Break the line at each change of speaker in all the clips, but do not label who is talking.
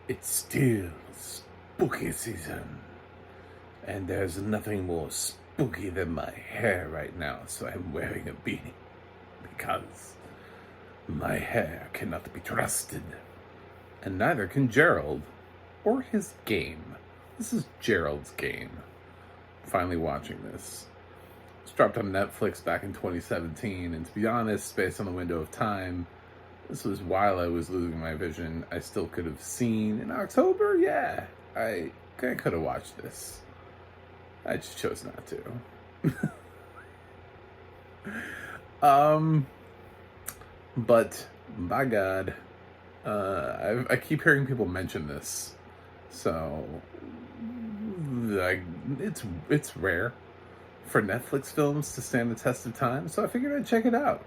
It's still spooky season, and there's nothing more spooky than my hair right now, so I'm wearing a beanie because my hair cannot be trusted, and neither can Gerald or his game. This is Gerald's game. Finally watching this. It's dropped on Netflix back in 2017, and to be honest, based on the window of time, this was while I was losing my vision. I still could have seen in October. Yeah, I could have watched this. I just chose not to. But by God, I keep hearing people mention this, so like it's rare for Netflix films to stand the test of time. So I figured I'd check it out.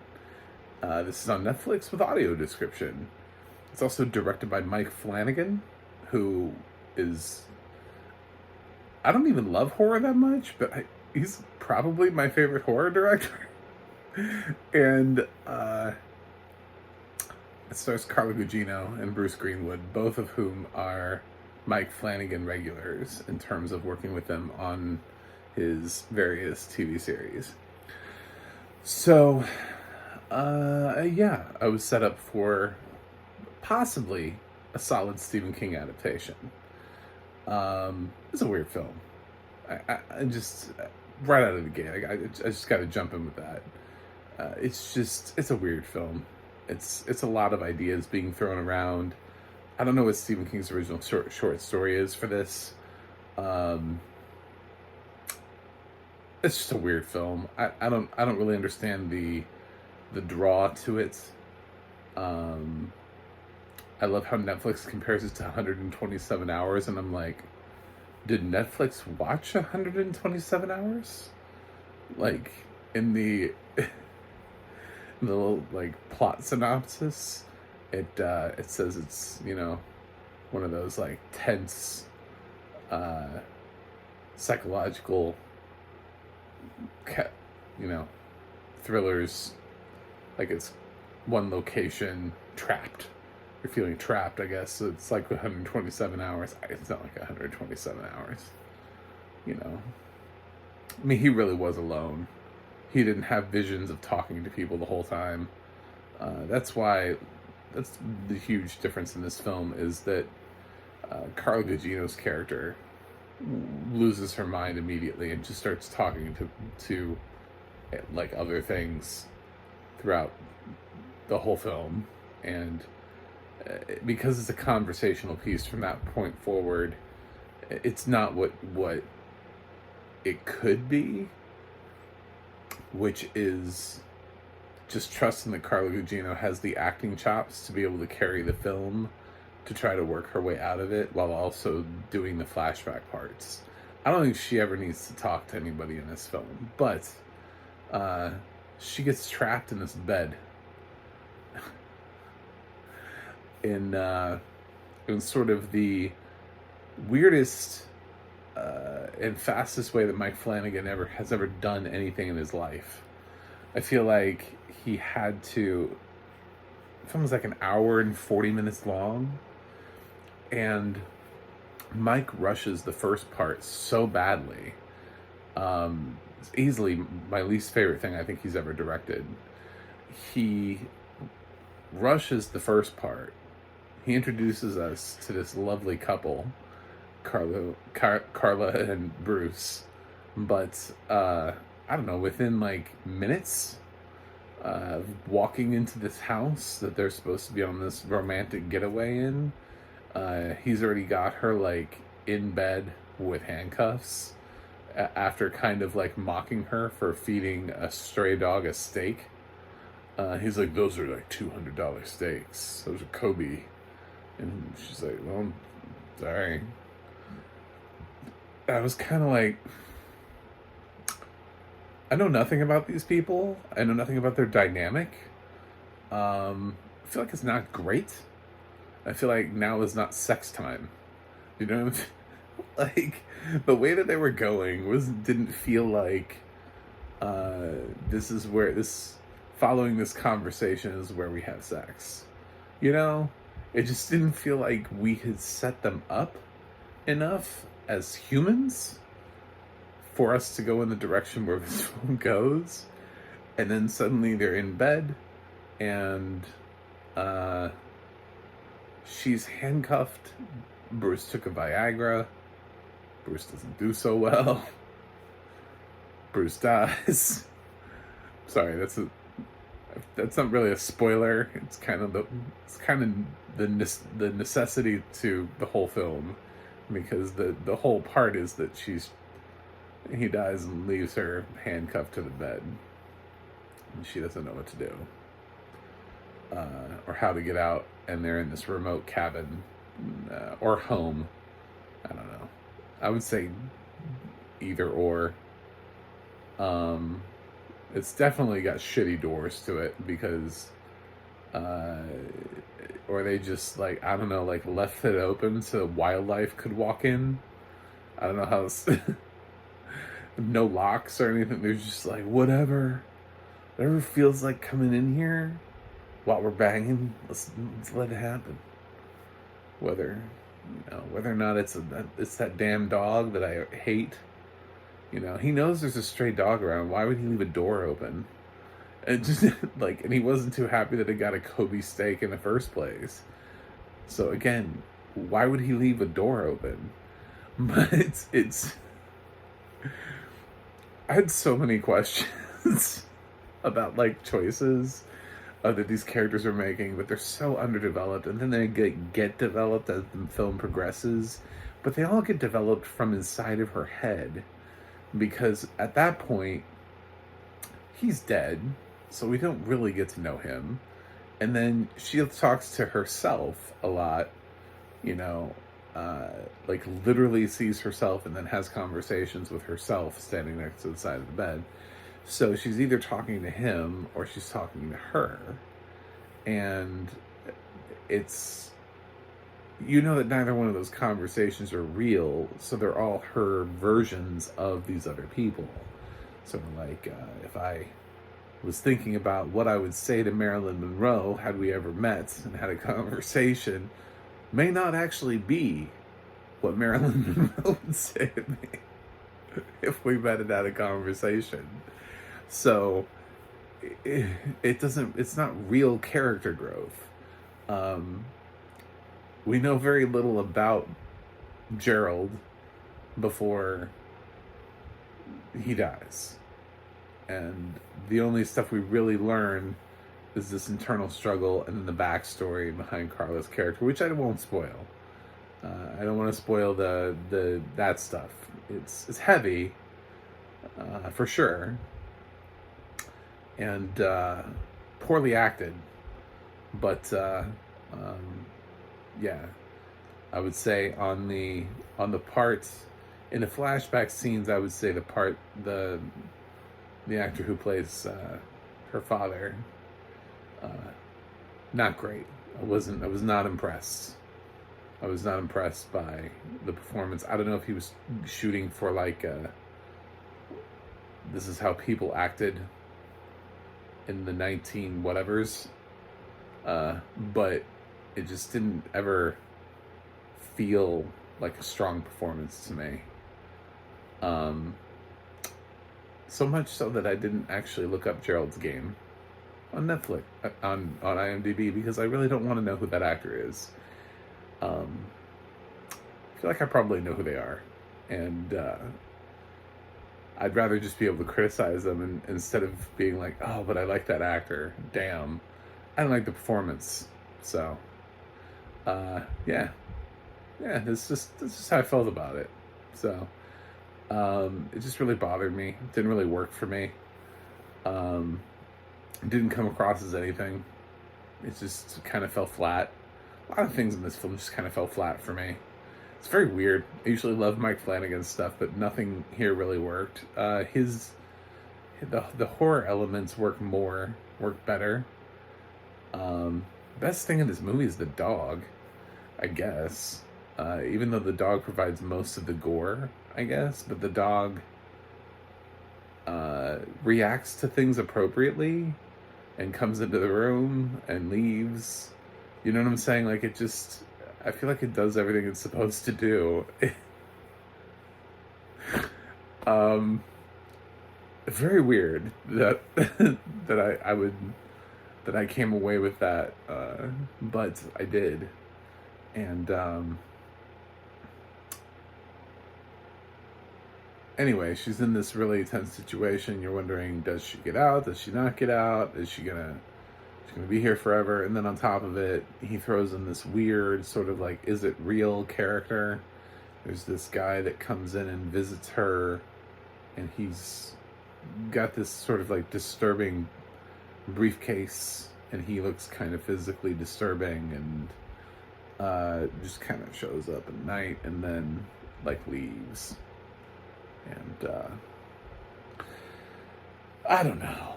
This is on Netflix with audio description. It's also directed by Mike Flanagan, who is... I don't even love horror that much, but he's probably my favorite horror director. And it stars Carla Gugino and Bruce Greenwood, both of whom are Mike Flanagan regulars in terms of working with them on his various TV series. So... yeah, I was set up for possibly a solid Stephen King adaptation. It's a weird film. I just, right out of the gate, I just got to jump in with that. It's a weird film. It's a lot of ideas being thrown around. I don't know what Stephen King's original short story is for this. It's just a weird film. I don't really understand the draw to it. I love how Netflix compares it to 127 hours, and I'm like, did Netflix watch 127 hours? Like, in the little, like, plot synopsis, it says it's, one of those, like, tense, psychological, thrillers. Like, it's one location, trapped. You're feeling trapped, I guess. So it's like 127 hours. It's not like 127 hours. I mean, he really was alone. He didn't have visions of talking to people the whole time. That's the huge difference in this film, is that Carla Gugino's character loses her mind immediately and just starts talking to like other things throughout the whole film, and because it's a conversational piece from that point forward, it's not what it could be, which is just trusting that Carla Gugino has the acting chops to be able to carry the film, to try to work her way out of it while also doing the flashback parts. I don't think she ever needs to talk to anybody in this film, but she gets trapped in this bed in sort of the weirdest and fastest way that Mike Flanagan has ever done anything in his life. I feel like he had to... The film was like an hour and 40 minutes long, and Mike rushes the first part so badly. It's easily my least favorite thing I think he's ever directed. He rushes the first part. He introduces us to this lovely couple, Carla and Bruce. But, I don't know, within like minutes of walking into this house that they're supposed to be on this romantic getaway in, he's already got her like in bed with handcuffs after kind of like mocking her for feeding a stray dog a steak. He's like, those are like $200 steaks. Those are Kobe. And she's like, well, sorry. I was kind of like, I know nothing about these people. I know nothing about their dynamic. I feel like it's not great. I feel like now is not sex time. You know what I'm like, the way that they were going didn't feel like following this conversation is where we have sex. It just didn't feel like we had set them up enough as humans for us to go in the direction where this film goes. And then suddenly they're in bed, and she's handcuffed. Bruce took a Viagra. Bruce doesn't do so well. Bruce dies. Sorry, that's not really a spoiler. It's kind of the necessity to the whole film, because the whole part is that he dies and leaves her handcuffed to the bed, and she doesn't know what to do or how to get out, and they're in this remote cabin or home. I don't know. I would say either or. It's definitely got shitty doors to it, because or they just, like, I don't know, like left it open so wildlife could walk in. I don't know how no locks or anything. They're just like, whatever feels like coming in here while we're banging, let's let it happen. Whether or not it's that damn dog that I hate. He knows there's a stray dog around. Why would he leave a door open? And just and he wasn't too happy that it got a Kobe steak in the first place. So again, why would he leave a door open? But it's I had so many questions about choices that these characters are making, but they're so underdeveloped, and then they get developed as the film progresses. But they all get developed from inside of her head. Because at that point, he's dead, so we don't really get to know him. And then she talks to herself a lot, literally sees herself and then has conversations with herself standing next to the side of the bed. So she's either talking to him or she's talking to her. And it's... that neither one of those conversations are real, so they're all her versions of these other people. Sort of if I was thinking about what I would say to Marilyn Monroe had we ever met and had a conversation, may not actually be what Marilyn Monroe would say to me if we met and had a conversation. So it's not real character growth. We know very little about Gerald before he dies. And the only stuff we really learn is this internal struggle and then the backstory behind Carla's character, which I won't spoil. I don't want to spoil that stuff. It's heavy, for sure, and poorly acted, but yeah, I would say on the parts in the flashback scenes, I would say the actor who plays her father, not great. I was not impressed. I was not impressed by the performance. I don't know if he was shooting for this is how people acted in the 19 whatevers, but it just didn't ever feel like a strong performance to me. So much so that I didn't actually look up Gerald's Game on Netflix, on IMDb, because I really don't want to know who that actor is. I feel like I probably know who they are, and I'd rather just be able to criticize them instead of being like, oh, but I like that actor. Damn, I don't like the performance. So, yeah, this is how I felt about it. So, it just really bothered me. It didn't really work for me. It didn't come across as anything. It just kind of fell flat. A lot of things in this film just kind of fell flat for me. It's very weird. I usually love Mike Flanagan's stuff, but nothing here really worked. The horror elements work better. Best thing in this movie is the dog, I guess. Even though the dog provides most of the gore, I guess, but the dog reacts to things appropriately and comes into the room and leaves. You know what I'm saying? Like, it just, I feel like it does everything it's supposed to do. um, Very weird that I would that I came away with that, but I did, and anyway, she's in this really tense situation. You're wondering, does she get out? Does she not get out? Is she's gonna be here forever? And then on top of it, he throws in this weird sort of like, is it real character? There's this guy that comes in and visits her, and he's got this sort of like disturbing briefcase, and he looks kind of physically disturbing, and just kind of shows up at night and then like leaves. And I don't know.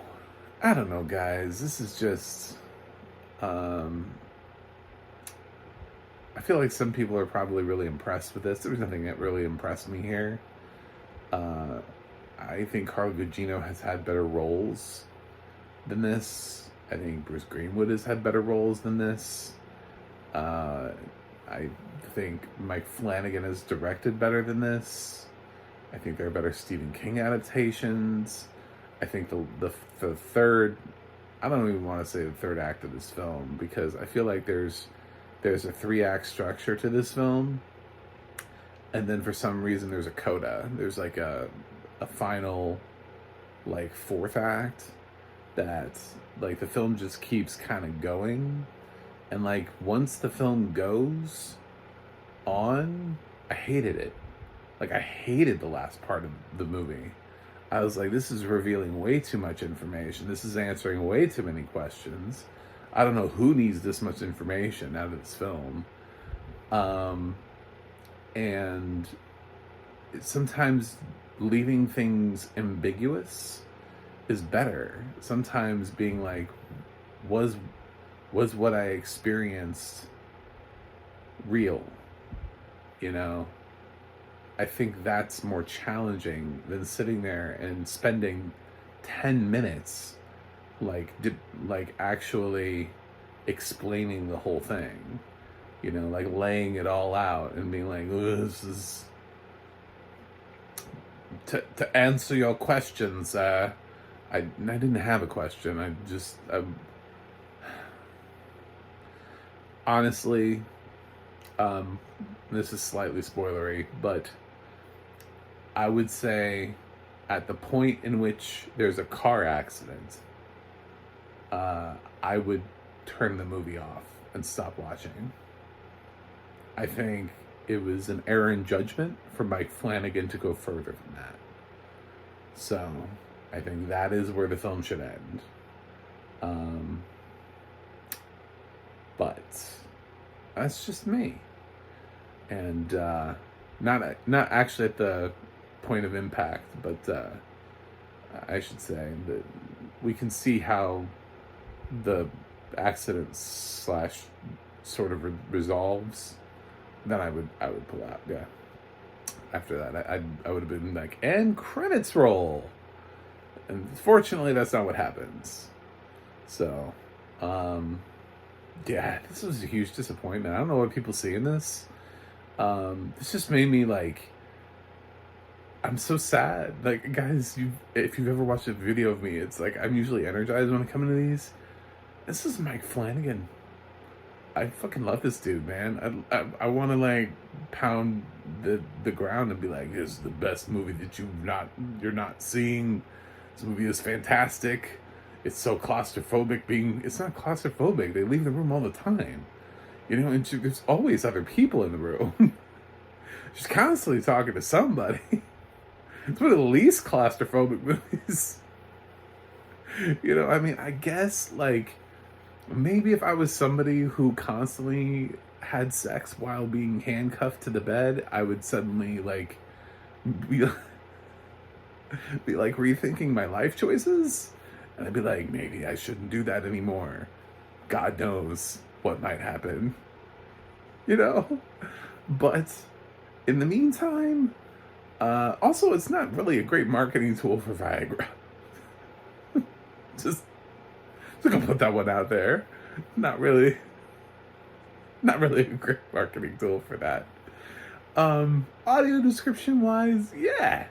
I don't know, guys. This is just I feel like some people are probably really impressed with this. There was nothing that really impressed me here. I think Carla Gugino has had better roles than this. I think Bruce Greenwood has had better roles than this. I think Mike Flanagan has directed better than this. I think there are better Stephen King adaptations. I think the third, I don't even want to say the third act of this film, because I feel like there's a 3-act structure to this film, and then for some reason there's a coda. There's like a final like 4th act that like the film just keeps kind of going, and like once the film goes on, I hated it. Like, I hated the last part of the movie. I was like, this is revealing way too much information. This is answering way too many questions. I don't know who needs this much information out of this film. And sometimes leaving things ambiguous is better. Sometimes being like, was what I experienced real? You know? I think that's more challenging than sitting there and spending 10 minutes like actually explaining the whole thing. You know, like laying it all out and being like, this is to answer your questions. I didn't have a question. Honestly, this is slightly spoilery, but I would say at the point in which there's a car accident, I would turn the movie off and stop watching. I think it was an error in judgment for Mike Flanagan to go further than that. So I think that is where the film should end. But that's just me. And not actually at the point of impact, but I should say that we can see how the accident slash sort of resolves. Then I would pull out. Yeah. After that, I would have been like, and credits roll. And fortunately, that's not what happens. So, yeah, this was a huge disappointment. I don't know what people see in this. This just made me like, I'm so sad. Like, guys, if you've ever watched a video of me, it's like I'm usually energized when I come into these. This is Mike Flanagan. I fucking love this dude, man. I want to like pound the ground and be like, this is the best movie that you're not seeing. This movie is fantastic. It's so claustrophobic. It's not claustrophobic. They leave the room all the time. You know, and there's always other people in the room. She's constantly talking to somebody. It's one of the least claustrophobic movies. You know, I mean, I guess, like, maybe if I was somebody who constantly had sex while being handcuffed to the bed, I would suddenly, like, be like, rethinking my life choices. And I'd be like, maybe I shouldn't do that anymore. God knows what might happen, you know? But in the meantime, also, it's not really a great marketing tool for Viagra. just gonna put that one out there. Not really Not really a great marketing tool for that. Audio description wise, yeah,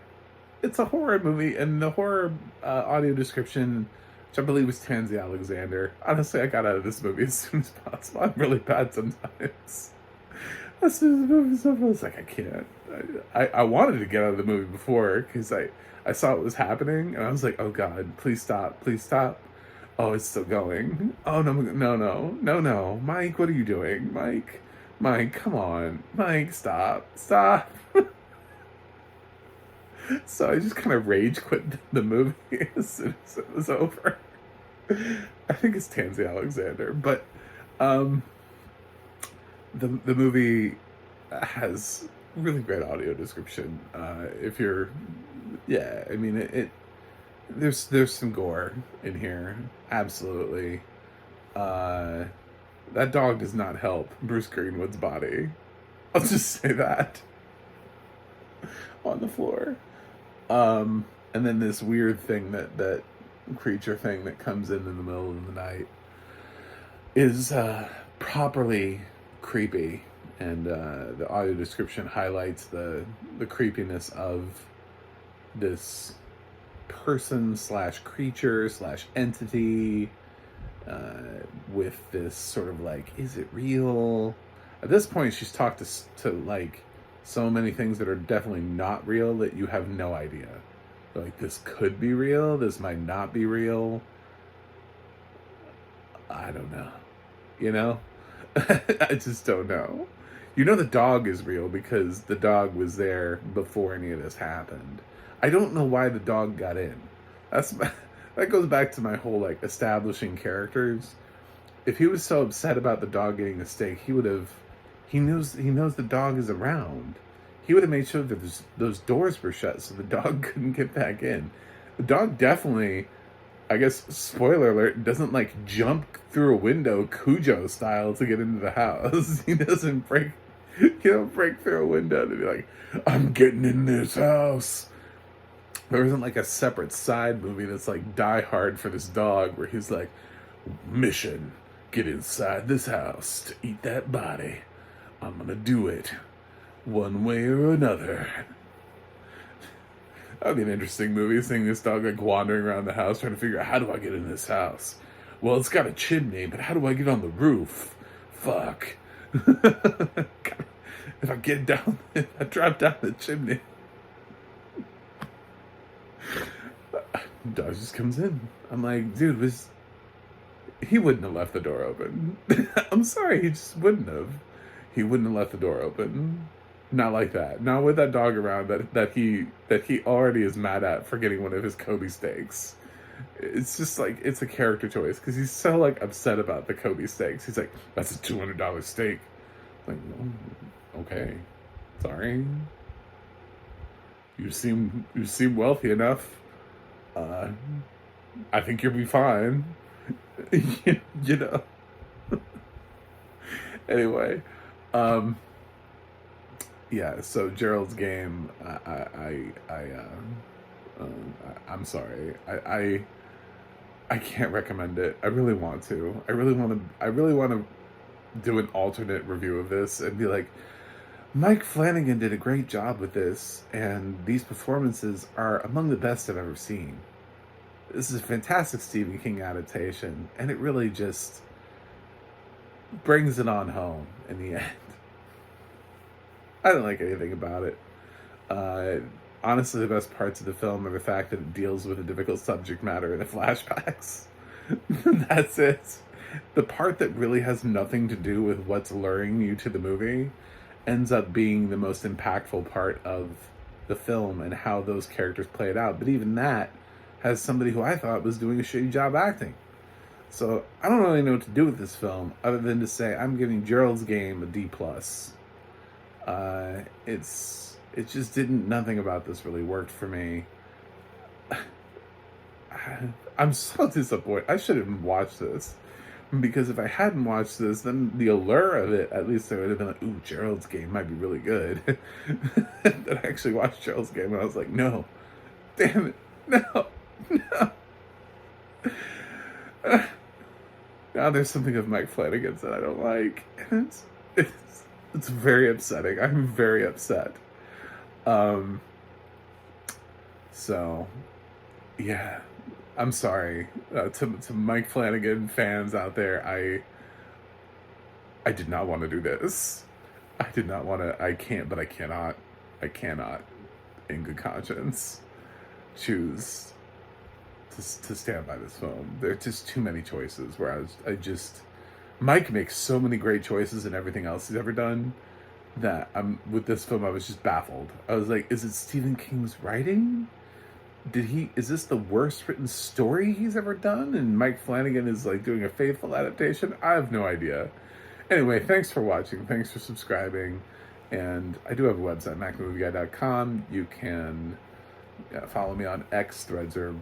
it's a horror movie, and the horror audio description, which I believe was Tansy Alexander. Honestly, I got out of this movie as soon as possible. I'm really bad sometimes. As soon as the movie's over, I was like, I can't. I wanted to get out of the movie before because I saw what was happening, and I was like, oh God, please stop, please stop. Oh, it's still going. Oh no, no, no, no, no, Mike, what are you doing, Mike? Mike, come on, Mike, stop, stop. So I just kind of rage quit the movie as soon as it was over. I think it's Tansy Alexander, but the movie has really great audio description. If you're, yeah, I mean there's some gore in here, absolutely. That dog does not help Bruce Greenwood's body. I'll just say that. On the floor. And then this weird thing that creature thing that comes in the middle of the night is properly creepy, and the audio description highlights the creepiness of this person slash creature slash entity with this sort of like, is it real? At this point, she's talked to like so many things that are definitely not real that you have no idea. Like, this could be real, this might not be real. I don't know. You know? I just don't know. You know the dog is real because the dog was there before any of this happened. I don't know why the dog got in. That goes back to my whole, like, establishing characters. If he was so upset about the dog getting the steak, he knows the dog is around. He would have made sure that those doors were shut so the dog couldn't get back in. The dog definitely, I guess, spoiler alert, doesn't like jump through a window Cujo style to get into the house. He doesn't break through a window to be like, I'm getting in this house. There isn't like a separate side movie that's like Die Hard for this dog where he's like, mission, get inside this house to eat that body. I'm gonna do it one way or another. That would be an interesting movie, seeing this dog like wandering around the house trying to figure out, how do I get in this house? Well, it's got a chimney, but how do I get on the roof? Fuck. If I drop down the chimney. Dog just comes in. I'm like, dude, he wouldn't have left the door open. I'm sorry, he just wouldn't have. He wouldn't have left the door open. Not like that. Not with that dog around that he already is mad at for getting one of his Kobe steaks. It's just like, it's a character choice because he's so like upset about the Kobe steaks. He's like, that's a $200 steak. Like, okay, sorry. You seem wealthy enough. I think you'll be fine. You know. Anyway, yeah. So Gerald's Game. I'm sorry. I can't recommend it. I really want to. I really want to do an alternate review of this and be like, Mike Flanagan did a great job with this, and these performances are among the best I've ever seen. This is a fantastic Stephen King adaptation, and it really just brings it on home in the end. I don't like anything about it. Honestly, the best parts of the film are the fact that it deals with a difficult subject matter in the flashbacks. That's it. The part that really has nothing to do with what's luring you to the movie ends up being the most impactful part of the film and how those characters play it out. But even that has somebody who I thought was doing a shitty job acting. So I don't really know what to do with this film other than to say I'm giving Gerald's Game a D+. It just nothing about this really worked for me. I'm so disappointed. I should have watched this. Because if I hadn't watched this, then the allure of it, at least I would have been like, ooh, Gerald's Game might be really good. Then I actually watched Gerald's Game and I was like, no. Damn it. No. Now there's something of Mike Flanagan's that I don't like. And It's very upsetting. I'm very upset. Um, so yeah, I'm sorry to Mike Flanagan fans out there. I did not want to do this. I did not want to. I can't, but I cannot. I cannot, in good conscience, choose to stand by this film. There are just too many choices. Mike makes so many great choices in everything else he's ever done that with this film I was just baffled. I was like, is it Stephen King's writing? Is this the worst written story he's ever done? And Mike Flanagan is like doing a faithful adaptation? I have no idea. Anyway, thanks for watching. Thanks for subscribing. And I do have a website, macmovieguyy.com. You can follow me on X, Threads, or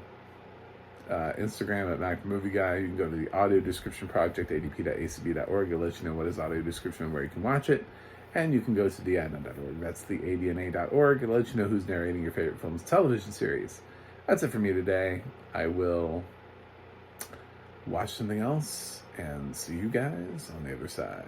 Instagram at MacMovieGuy. You can go to the audio description project, adp.acb.org. It'll let you know what is audio description and where you can watch it. And you can go to theadna.org. That's the adna.org. It'll let you know who's narrating your favorite film's television series. That's it for me today. I will watch something else and see you guys on the other side.